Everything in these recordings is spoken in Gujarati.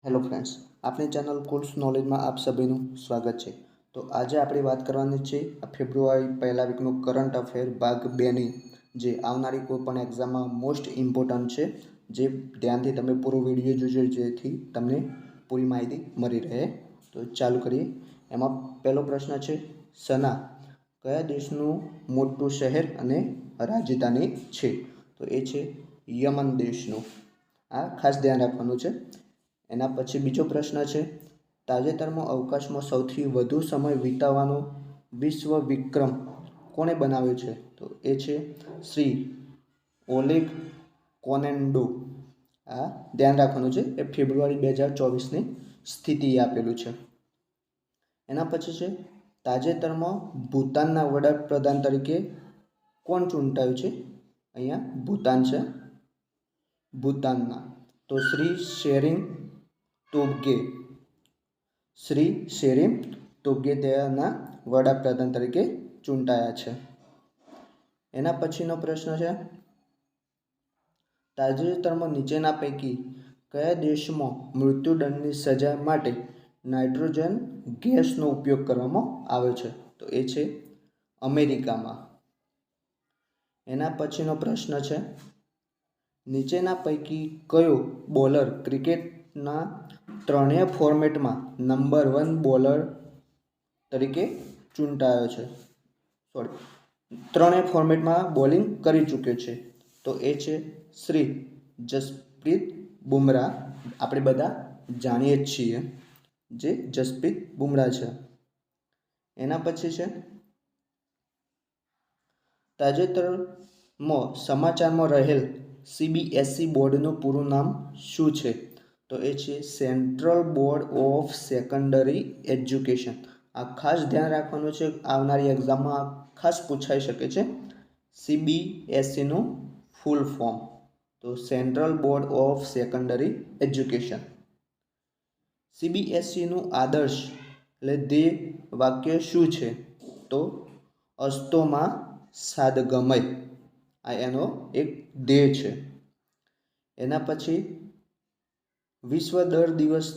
હેલો ફ્રેન્ડ્સ, આપણી ચેનલ કુલ્સ નોલેજમાં આપ સભીનું સ્વાગત છે। તો આજે આપણે વાત કરવાની છે આ ફેબ્રુઆરી પહેલા વીકનું કરંટ અફેર ભાગ 2ની, જે આવનારી કોઈ પણ એક્ઝામમાં મોસ્ટ ઇમ્પોર્ટન્ટ છે, જે ધ્યાનથી તમે પૂરો વિડીયો જોજો જેથી તમને પૂરી માહિતી મળી રહે। તો ચાલુ કરીએ। એમાં પહેલો પ્રશ્ન છે, સના કયા દેશનું મોટું શહેર અને રાજધાની છે? તો એ છે યમન દેશનું। આ ખાસ ધ્યાન રાખવાનું છે। એના પછી બીજો પ્રશ્ન છે, તાજેતરમાં અવકાશમાં સૌથી વધુ સમય વિતાવવાનો વિશ્વ વિક્રમ કોણે બનાવ્યો છે? તો એ છે શ્રી ઓલેગ કોનેન્ડો। આ ધ્યાન રાખવાનું છે, એ ફેબ્રુઆરી 2024ની સ્થિતિ આપેલું છે। એના પછી છે, તાજેતરમાં ભૂતાનના વડાપ્રધાન તરીકે કોણ ચૂંટાયું છે? અહીંયા ભૂતાન છે, ભૂતાનના તો શ્રી શેરિંગ તોબ્ગે। શ્રી શેરિંગ તોબ્ગે તેના વડાપ્રધાન તરીકે ચૂંટાયા છે। એના પછીનો પ્રશ્ન છે, તાજેતરમાં નીચેના પૈકી કયા દેશમાં મૃત્યુદંડની સજા માટે નાઇટ્રોજન ગેસનો ઉપયોગ કરવામાં આવે છે? તો એ છે અમેરિકામાં। એના પછીનો પ્રશ્ન છે, નીચેના પૈકી કયો બોલર ક્રિકેટના ત્રણેય ફોર્મેટમાં નંબર 1 બોલર તરીકે ચૂંટાયો છે? ત્રણેય ફોર્મેટમાં બોલિંગ કરી ચૂક્યો છે? તો એ છે શ્રી જસપ્રીત બુમરાહ। આપણે બધા જાણીએ જ છીએ જે જસપ્રીત બુમરાહ છે। એના પછી છે, તાજેતરમાં સમાચારમાં રહેલ સીબીએસઈ બોર્ડનું પૂરું નામ શું છે? તો એ છે central board of secondary education. આ ખાસ ધ્યાન રાખવાનું છે, આવનારી એક્ઝામમાં ખાસ પૂછાઈ શકે છે। સીબીએસઈનું ફૂલ ફોર્મ તો central board of secondary education. સીબીએસઈનું આદર્શ એટલે ધ્યેય વાક્ય શું છે? તો અસ્તોમાં સાદગમય, આ એનો એક ધ્યેય છે। એના પછી વિશ્વ દર દિવસ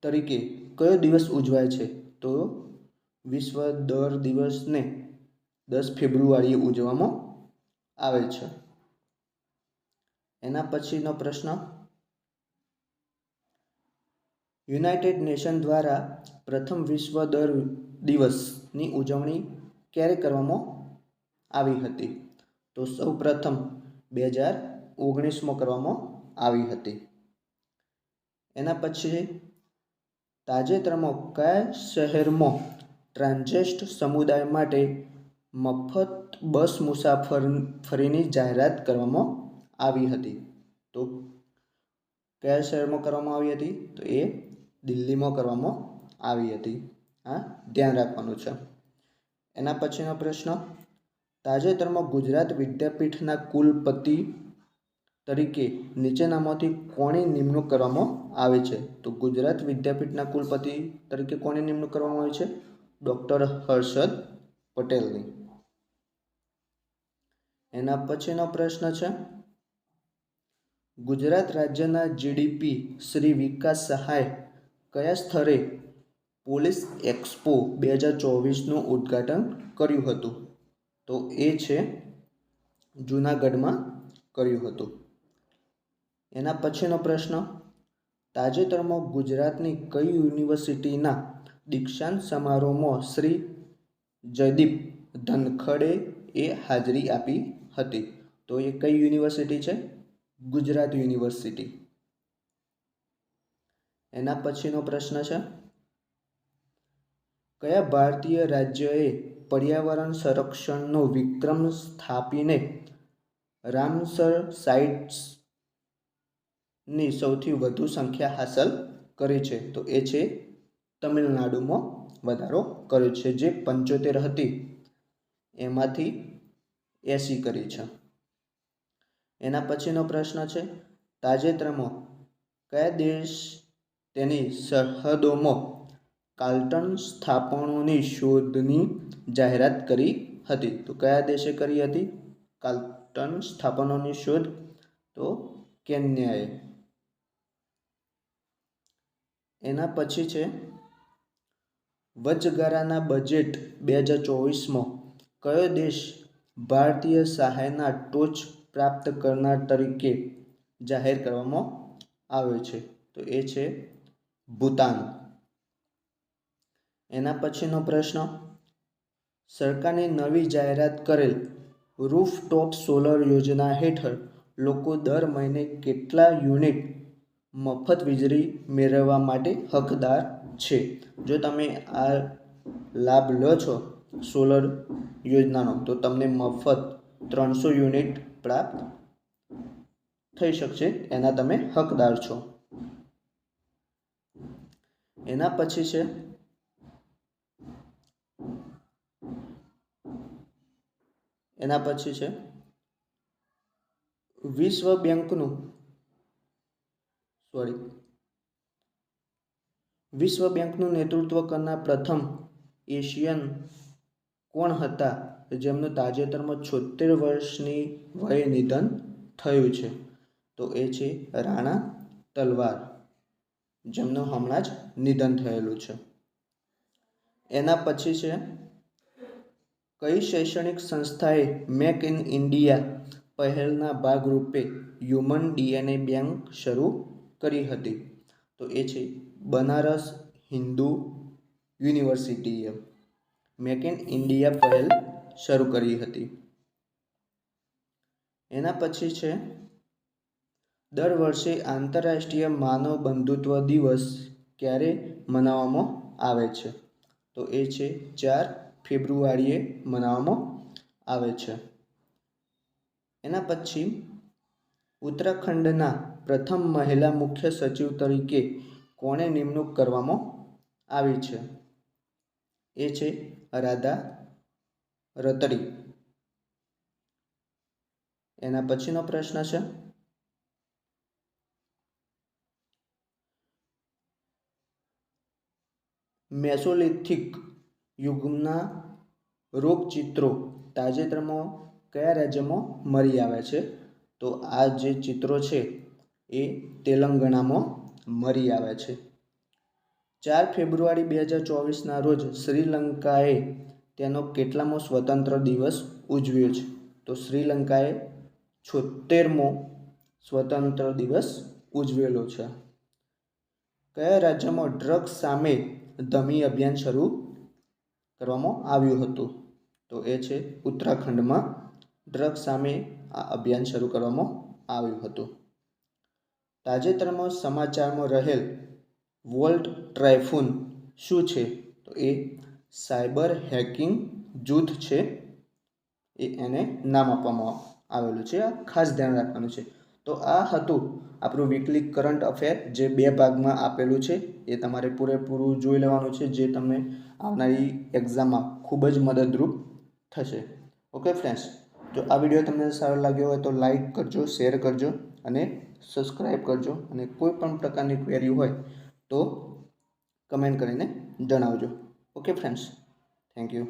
તરીકે કયો દિવસ ઉજવાય છે? તો વિશ્વ દર દિવસને 10 ફેબ્રુઆરીએ ઉજવવામાં આવે છે। એના પછીનો પ્રશ્ન, યુનાઇટેડ નેશન દ્વારા પ્રથમ વિશ્વ દર દિવસની ઉજવણી ક્યારે કરવામાં આવી હતી? તો સૌ પ્રથમ 2019માં કરવામાં આવી હતી। એના પછી તાજેતરમાં કયા શહેરમાં ટ્રાન્સજેન્ડર સમુદાય માટે મફત બસ મુસાફરીની જાહેરાત કરવામાં આવી હતી? તો કયા શહેરમાં કરવામાં આવી હતી? તો એ દિલ્હીમાં કરવામાં આવી હતી। આ ધ્યાન રાખવાનું છે। એના પછીનો પ્રશ્ન, તાજેતરમાં ગુજરાત વિદ્યાપીઠના કુલપતિ તરીકે નીચેનામાંથી કોની નિમણૂક કરવામાં આવી છે? તો ગુજરાત વિદ્યાપીઠના કુલપતિ તરીકે કોની નિમણૂક કરવામાં આવી છે? ડૉક્ટર હર્ષદ પટેલની। એના પછીનો પ્રશ્ન છે, ગુજરાત રાજ્યના જીડીપી શ્રી વિકાસ સહાય કયા સ્થળે પોલીસ એક્સપો 2024નું ઉદ્ઘાટન કર્યું હતું? તો એ છે જૂનાગઢમાં કર્યું હતું। એના પછીનો પ્રશ્ન, તાજેતરમાં ગુજરાતની કઈ યુનિવર્સિટીના દીક્ષાંત સમારોહમાં શ્રી જયદીપ ધનખડે હાજરી આપી હતી? તો એ કઈ યુનિવર્સિટી છે? ગુજરાત યુનિવર્સિટી। એના પછીનો પ્રશ્ન છે, કયા ભારતીય રાજ્યએ પર્યાવરણ સંરક્ષણનો વિક્રમ સ્થાપીને રામસર સાઇટ્સની સૌથી વધુ સંખ્યા હાંસલ કરી છે? તો એ છે તમિલનાડુમાં વધારો કર્યો છે, જે 75 હતી એમાંથી 80 કરી છે। એના પછીનો પ્રશ્ન છે, તાજેતરમાં કયા દેશ તેની સરહદોમાં કાર્ટન સ્થાપનોની શોધની જાહેરાત કરી હતી? તો કયા દેશે કરી હતી કાર્ટન સ્થાપનોની શોધ? તો કેન્યાએ। એના પછી છે વચગાળાના બજેટ 2024માં કયો દેશ ભારતીય સહાયના ટોચ પ્રાપ્ત કરનાર તરીકે જાહેર કરવામાં આવ્યો છે? તો એ છે ભૂતાન. એના પછીનો પ્રશ્ન, સરકારની નવી જાહેરાત કરેલ રૂફટોપ સોલર યોજના હેઠળ લોકો દર મહિને કેટલા યુનિટ મફત વીજળી મેળવવા માટે હકદાર છે? જો તમે આ લાભ લો છો સોલર યોજનાનો તો તમને મફત 300 યુનિટ પ્રાપ્ત થઈ શકશે, એના તમે હકદાર છો. એના પછી છે વિશ્વ બેંકનું નેતૃત્વ કરનાર પ્રથમ એશિયન કોણ હતા જેમનું તાજેતરમાં 76 વર્ષની વયે નિધન થયું છે? તો એ છે રાણા તલવાર, જેમનું હમણાં જ નિધન થયેલું છે. એના પછી છે કઈ શૈક્ષણિક સંસ્થાએ મેક ઇન ઇન્ડિયા પહેલના ભાગરૂપે હ્યુમન ડીએનએ બેંક શરૂ કરી હતી? તો એ છે બનારસ હિન્દુ યુનિવર્સિટીએ મેક ઇન ઇન્ડિયા પહેલ શરૂ કરી હતી. એના પછી છે દર વર્ષે આંતરરાષ્ટ્રીય માનવ બંધુત્વ દિવસ ક્યારે મનાવવામાં આવે છે? તો એ છે 4 ફેબ્રુઆરીએ મનાવવામાં આવે છે. એના પછી ઉત્તરાખંડના પ્રથમ મહિલા મુખ્ય સચિવ તરીકે કોણે નિમણૂક કરવામાં આવી છે? એ છે રાધા રતડી. એના પછીનો પ્રશ્ન છે મેસોલિથિક યુગના રોગચિત્રો તાજેતરમાં કયા રાજ્યમાં મળી આવ્યા છે? તો આ જે ચિત્રો છે એ તેલંગાણામાં મળી આવ્યા છે. 4 ફેબ્રુઆરી 2024ના રોજ શ્રીલંકાએ તેનો કેટલામો સ્વતંત્ર દિવસ ઉજવ્યો છે? તો શ્રીલંકાએ 76મો સ્વતંત્ર દિવસ ઉજવેલો છે. કયા રાજ્યમાં ડ્રગ્સ સામે ધમી અભિયાન શરૂ કરવામાં આવ્યું હતું? તો એ છે ઉત્તરાખંડમાં ડ્રગ્સ સામે આ અભિયાન શરૂ કરવામાં આવ્યું હતું. તાજેતરમાં સમાચારમાં રહેલ વોલ્ટ ટ્રાયફૂન શું છે? તો એ સાયબર હેકિંગ જૂથ છે, એને નામ આપવામાં આવેલું છે. આ ખાસ ધ્યાન રાખવાનું છે. તો આ હતું આપણું વીકલી કરંટ અફેર, જે 2 ભાગમાં આપેલું છે. એ તમારે પૂરેપૂરું જોઈ લેવાનું છે, જે તમને આવનારી એક્ઝામમાં ખૂબ જ મદદરૂપ થશે. ઓકે ફ્રેન્ડ્સ, જો આ વિડીયો તમને સારો લાગ્યો હોય તો લાઈક કરજો, શેર કરજો અને સબસ્ક્રાઈબ કરજો. અને કોઈ પણ પ્રકારની ક્વેરી હોય તો કમેન્ટ કરીને જણાવજો. Okay friends, thank you.